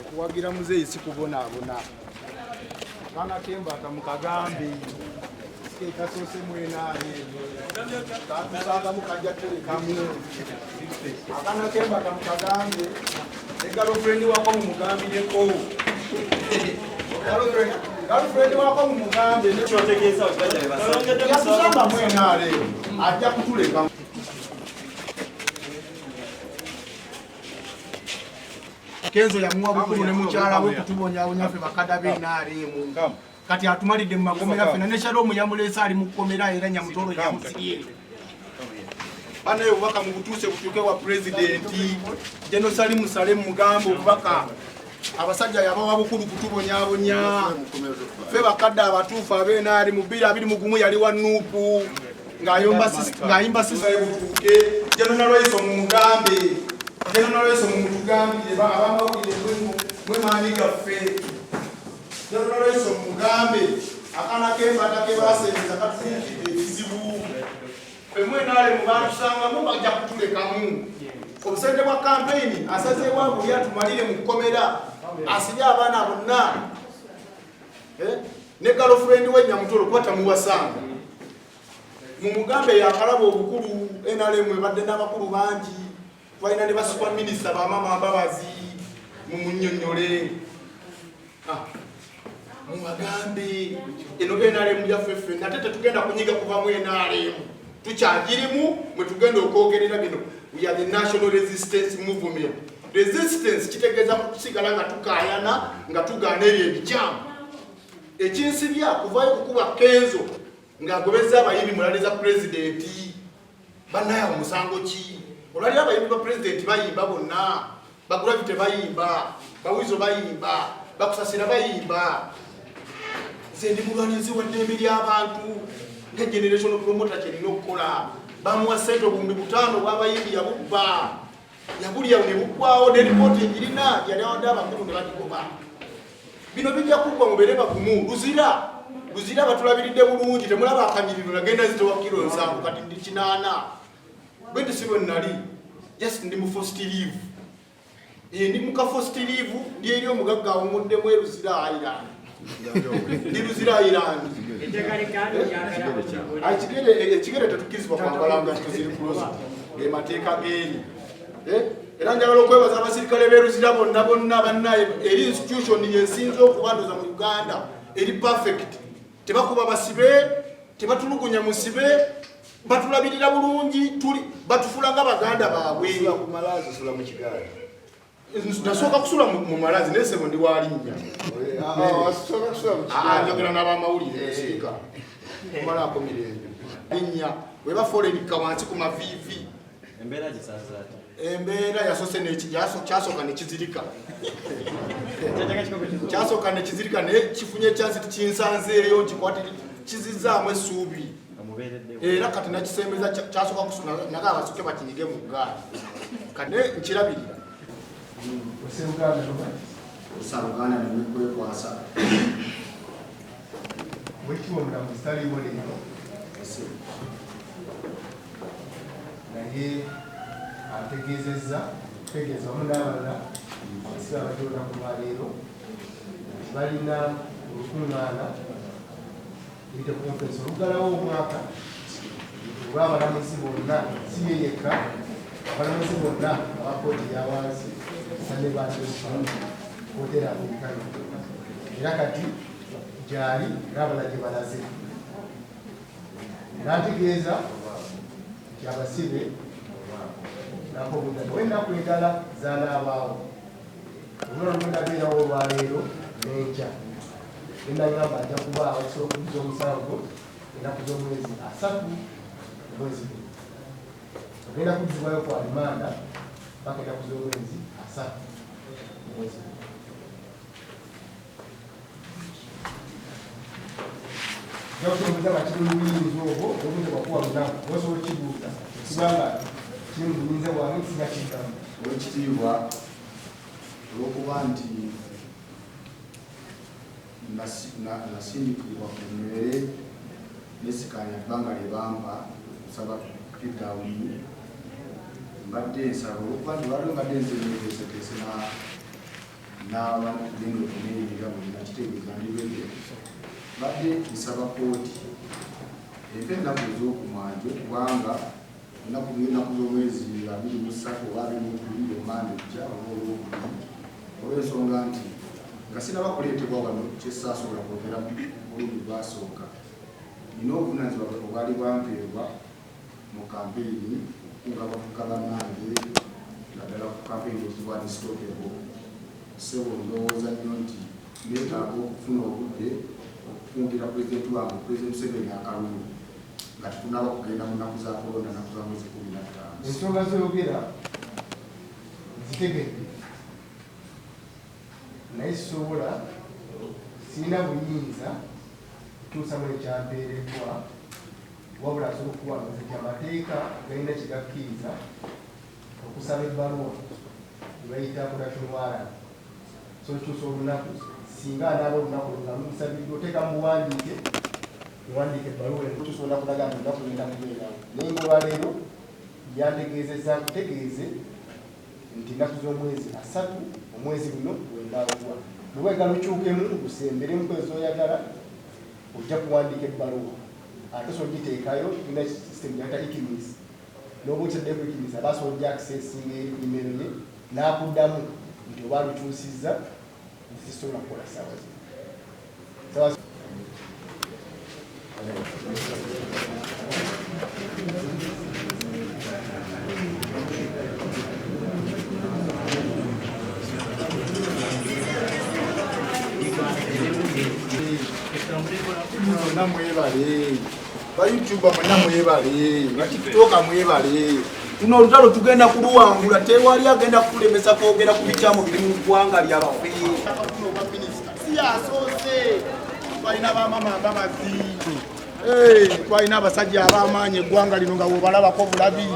Okuwagira muzeeyi si kubonaabona. Akaana k'embata mukagambe kasoose mwenaale katusanga mukajja terekamu. Akaana k'embata mukagambe egalofrendi wako mumugambireko. Galofrendi wako mumugambe yatusanga mwenaale ajja kutuleka. Kenzo yamuwa bukulu ne mukyala we kutubonyaabonya ffe bakada b'enaaleemu. Kati atumalidde mu makomera ffe ne Shalom yamuleese ali mu kkomera era Nyamutolo yamusibye. Banaye obubaka mu butuuse butuuke wa pulezidenti General Salim Salem Mugambe obubaka abasajja yabawa bukulu kutubonyaabonya ffe bakadde abatuufu ab'enaali mu 2021 yali wa Nuupu ng'ayimba sisitemu butuuke. General Loiso Mugambe General Loiso mutugambire abamawulire mwe maanyi gaffe. General Loiso Mugambe akaana k'embata ke baasemeza katufuukidde ekizibu. Ffe mwenaale mu baatusanga bajja kutulekamu. Obusente bwa kampeyini asazeewo abuli atumalire mu kkomera asibye abaana bonna ne galofrendi we Nyamutolo kuba tamuwasanga. Mu Mugambe yakalaba obukulu NRM ebadde n'abakulu bangi. Twalina ne basupa minisita bamama Mbabazi mu Munnyonnyole. Mu Bagambe eno NRM yaffe ffenna ate tetugenda kunyiga kuva mu NRM. Tukyagirimu mwe tugenda okwogerera bino. We are the National Resistance Movement. Resistance kitegeeza kusigala nga tukaayana nga tugaana ebyo ebikyamu. Ekinsibya kuvaayo kukuba Kenzo ng'agobezza abayimbi mulaliza pulezidenti. Bannaye omusango ki? Olwali abayimbi ba pulezidenti bayimba bonna. Bagulavite bayimba. Bawizo bayimba. Bakusasira bayimba. Nze ndi mulwanizi w'eddembe ly'abantu. Generation promoter kirina okukola. Bamuwa ssente obuwumbi 5 bw'abayimbi yabubba. Yabulya ne buggwawo ne lipooti egirina yali awadde abakulu ne bagigoba. Bino bijja kuggwa mubeere bagumu. Luzira batulabiridde bulungi temulaba akanyiriro nagenda zitowa kilo 7 kati ndi 8. Bwe si bwe nnali. Just ndi mu first leave. Ndi muka first leave ndi eri omugagga awumuddemu Luzira Island. Ndi Luzira Island. Ekigere tetukirizibwa kwambala nga tuziri kuloza emateeka geeri. Era njagala okwebaza abasirikale b'e Luzira bonna bannaye eri institution yensinze okubanduza mu Uganda eri perfect. Tebakuba basibe, tebatulugunya musibe, batulabirira bulungi, batufula nga baganda baabwe. Ku malazi sula mu kigaali. Nasooka kusula mu malazi nesebo ndi walinnya. Asooka kusula mu kigaali. Njagala n'abamawulire sirika. Omalaako mirembe. Linnya weba forenika wansi ku maviivi. Embeera gisaza ati. Embeera yasoose kyasooka ne kizirika. Kyasooka ne kizirika naye kifunye chance kinsanzeeyo nkikwatire kizizaamu essuubi. Era kati nakisembeza kyasooka kusuna naga abasuke bakinyige mu ggaali. Kane nkirabirira. Osalugana ne mukwekwasa. Wekiwonga mustali woneno. Naye ategeezezza wamu n'abalala abasibe abajoona ku lwaleero balina olukuŋŋaana erite conference olugalawo omwaka olw'abalamuzi bonna si ye yekka abalamuzi bonna aba kooti yawansi sande kootera amerikano era kati gyali n'abala gye balaze n'ategeeza nti abasibe nakobugana wennaku endala zaanaabaawo olunalu lwenabeerawo olwaleero n'enkya enagamba ajja kubaawo kisobola okujuza omusango ennaku z'omwezi 3 omwezi ogenda kujjibwayo kwa limanda paka ennaku z'omwezi 3 omwezi jakusoboza bakirulubiyinza obwo obuyinza bwakuwa lunaku osobola okibuuza kubanga kiri mu buyinza bwange sinakiddamu Owekitiibwa olw'okuba nti nasindikibwa ku mmere nesikanya bbanga lyebampa nsaba pidawuni mbadde nsaba olwokuba nti waliwo mbadde nzeneeteeseteese n'abagenda okuneeyirira mulina kitegeeza ndibege mbadde nsaba kooti empa ennaku ez'okumwanjo kubanga ennaku z'omwezi 23 oba 22 omande kujja oba olwokubiri olw'ensonga nti nga sinaba kuleetebwa wano kyesaasobola kwogera olundi lwasooka nina obuvunaanyizibwa obwali bwampeebwa mu kampeyini okukunga bannange naddala ku kampeyini ekibwa unstoppable sebo ndowooza nnyo nti neetaaga okufuna obudde okukungira pulezidenti wange pulezidenti Museveni akalulu nga tutunaba kugenda mu nnaku za korona nnaku za mwezi 15 ensonga zoyogera zitegedde naye sisobola sirina buyinza kutuusa mu ekyampeereddwa wabula asobola okuwangaza nti amateeka galina kyegakkiriza okusaba ebbaluwa ebayita production warrant so kyusa olunaku singa anaaba olunaku nga lusabiddwa oteeka mu buwandiike ewandiika ebbaluwa entuusa olunaku laga nti olunaku lugenda kubeerawo naye ng'olwaleero yantegeezezza nkutegeeze nti ennaku z'omwezi 3 omwezi guno wendaawowa bwewega lukyukemu lusemberemu kwezooyagala ojja kuwandiika ebbaluwa ate so giteekayo tulina system gyata ikimis n'obukyaddeku ikimis aba asobola accessinga email ye n'akuddamu nti oba lukyusizza sisobola kukola ssaawa zino. Mwenna mwebale bayutuba mwenna mwebale batiktoka mwebale tuno olutalo tugenda kuluwangula tewali agenda kulemesa kwogera ku bikyamu biri mu ggwanga lyabaffe siyasoose twalina bamama abamazi twalina abasajja ab'amaanyi eggwanga lino nga bwebalabako bulabi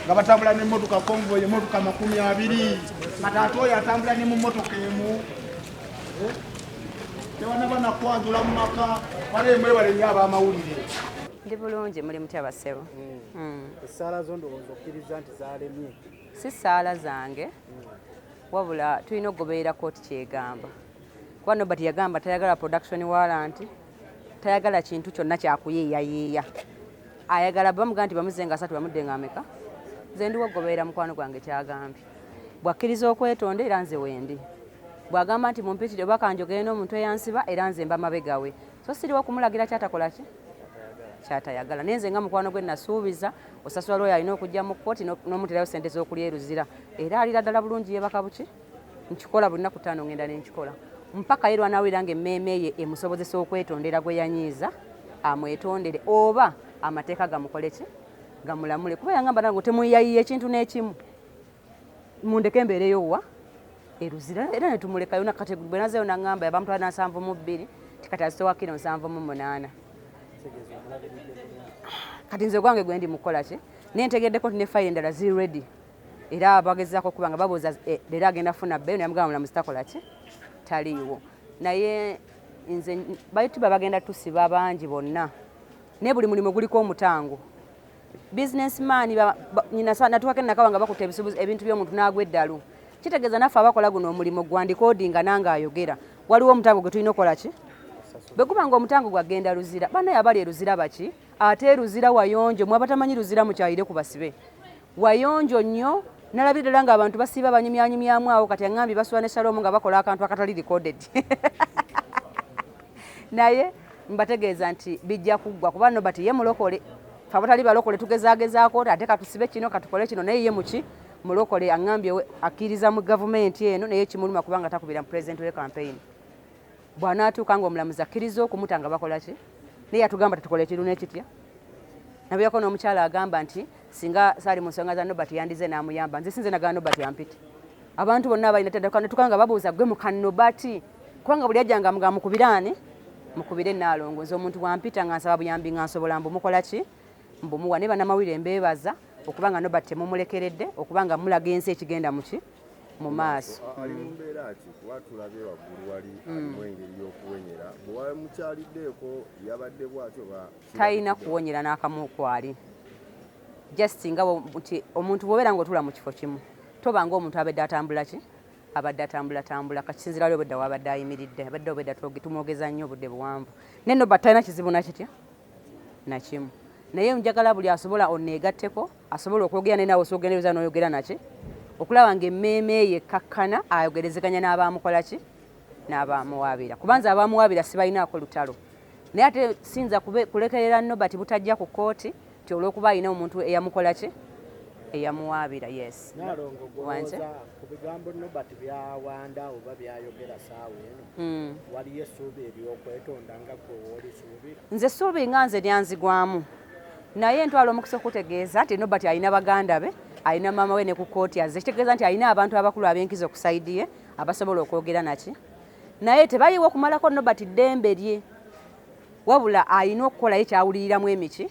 nga batambula n'emmotoka konvoyi emmotoka 20 kati oyo atambula ne mu mmotoka emu tebanaba nakwanjula mu maka wale mwebale nnyo ab'amawulire. Ndi bulungi muli mutya basebo. Essaala zo ndowooza okkiriza nti zaalemye. Si ssaala zange wabula tulina okugoberera kooti kyegamba kuba Nobert yagamba tayagala production warrant tayagala kintu kyonna kyakuyeeyayeeya ayagala bamugaa nti bamuze nga 3 bamudde nga ameka nze ndiwo okugoberera mukwano gwange kyagambye bwakkiriza okwetonda era nze wendi bwagamba nti mumpitire oba kanjogere n'omuntu eyansiba era nze mba mabegawe so siriwo okumulagira kyatakola ki kyatayagala naye nze nga mukwano gwe nasuubiza osasula lwoyo alina okujja mu kkooti n'omuterayo ssente z'okulya eruzira era alira ddala bulungi yebaka buki nkikola buli nnaku 5 ngenda nenkikola mpaka ye lwanaawulira nga emmeeme ye emusobozesa okwetondera gwe yanyiiza amwetondere oba amateeka gamukole ki gamulamule kuba yangamba nange temuyiyayiya ekintu n'ekimu mundeke embeereyo wa eruzira era netumulekayo nakati bwe nazeeyo naŋŋamba yabamutwala na 72 tikati azitowa kiro 78 kati nze gwange gwe ndi mukola ki naye ntegeddeko nti ne fayiro endala ziri ready era bagezaako okuba nga babuuza leero agenda funa bbeeyo nayamugamba mulamuzi takola ki taliiwo naye nze bayituba bagenda tusiba bangi bonna naye buli mulimu guliko omutango businessman natuwake nakawa nga bakutte ebintu by'omuntu n'agwa eddalu kitegeeza naffe abakola guno omulimu gwandikodinga nange ayogera waliwo omutango gwe tulina okukola ki bwe guba nga omutango gwagenda luzira banaye abali eruzira baki ate eruzira wayonjo mwaba tamanyi luzira mukyayire ku basibe wayonjo nnyo nalabira ddala nga abantu basiiba banyumyanyumyamu awo kati aŋŋambye basula ne Shalom nga bakola akantu akatali recorded naye mbategeeza nti bijja kuggwa kuba Nobert ye mulokole fe abatali balokole tugezaagezaako ate katusibe kino katukole kino naye ye muki mulokole aŋŋambye akkiriza mu gavumenti eno naye kimuluma kubanga takubira mu president we campaign bw'anaatuuka nga omulamuzi akkiriza okumuta nga bakola ki naye yatugamba tetukole kiru n'ekitya nabyako n'omukyala agamba nti singa saali mu nsonga za Nobert yandize n'amuyamba nze sinze nagala Nobert yampite abantu bonna abalina teddakanatuka nga babuuza gwe mu Nobert kubanga buli ajjanga nga mukubiraani mukubire Naalongo nze omuntu wampita nga nsaba buyambi nga nsobola mbumukola ki mbumuwa ne bannamawulire mbeebaza okuba nga Nobert temumulekeredde okuba nga mulaga ensi ekigenda muki mu maaso. ali mu mbeera ki kuba tulabye waggulu wali alimu engeri y'okuwenyera bwe wamukyaliddeeko yabadde bw'atyo talina kuwonyera n'akamu kwali just nga nti omuntu bw'obeera ng'otula mu kifo kimu toba ng'omuntu abadde atambula ki abadde atambulatambula kakisinzira ali obwedda wabadde ayimiridde abadde obwedda tumwogeza nnyo obudde buwanvu naye no talina kizibu nakitya nakimu naye njagala buli asobola onneegatteko asobola okwogera naye nawe osogereza n'oyogera naki okulaba ng'emmeeme ye ekkakkana ayogerezeganya n'abaamukola ki n'abaamuwaabira kubanza abaamuwaabira sibalinaako lutalo naye ate sinza kulekerera Nobert butajja ku kooti ti olw'okuba alina omuntu eyamukola ki eyamuwaabira yes Nalongo gwoza ku bigambo Nobert byawanda oba byayogera saawa eno waliyo essuubi eryokwetonda nga gwe woolisuubira nze essuubi nga nze lyanzigwamu naye ntwala omukisa okutegeeza nti Nobert alina baganda be alina maama we ne ku kooti azze kitegeeza nti alina abantu abakulu ab'enkizo ku sayidi ye abasobola okwogera naki naye tebaliwo okumalako Nobert ddembe lye wabula alina okukolayo kyawuliriramu emiki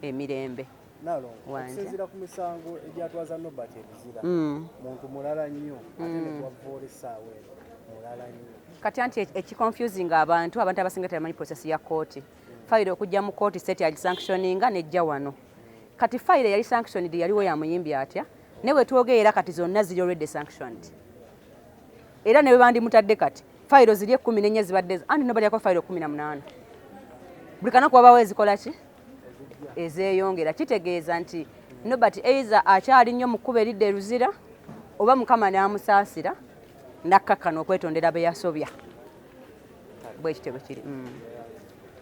emirembe Nalongo okusinziira ku misango egyatwaza Nobert ebizira muntu mulala nnyo ate ne gwavoola essaawa eno mulala nnyo kati anti ekiconfusing abantu abasinga tebamanyi process ya kooti fayiro okujja mu kooti state yali sanctioninga nejja wano kati fayiro yali sanctioned yaliwo yamuyimbi atya ne bwe twogera kati zonna ziri already sanctioned era ne bwe bandimutadde kati fayiro ziri 14 zibadde anti Nobert yako fayiro 18 buli kanaku wabawo ezikola ki ezeeyongera kitegeeza nti Nobert either akyali nnyo mu kkuba eridde eruzira oba Mukama n'amusaasira nakkakkana okwetondera be yasobya bwe kitebe kiri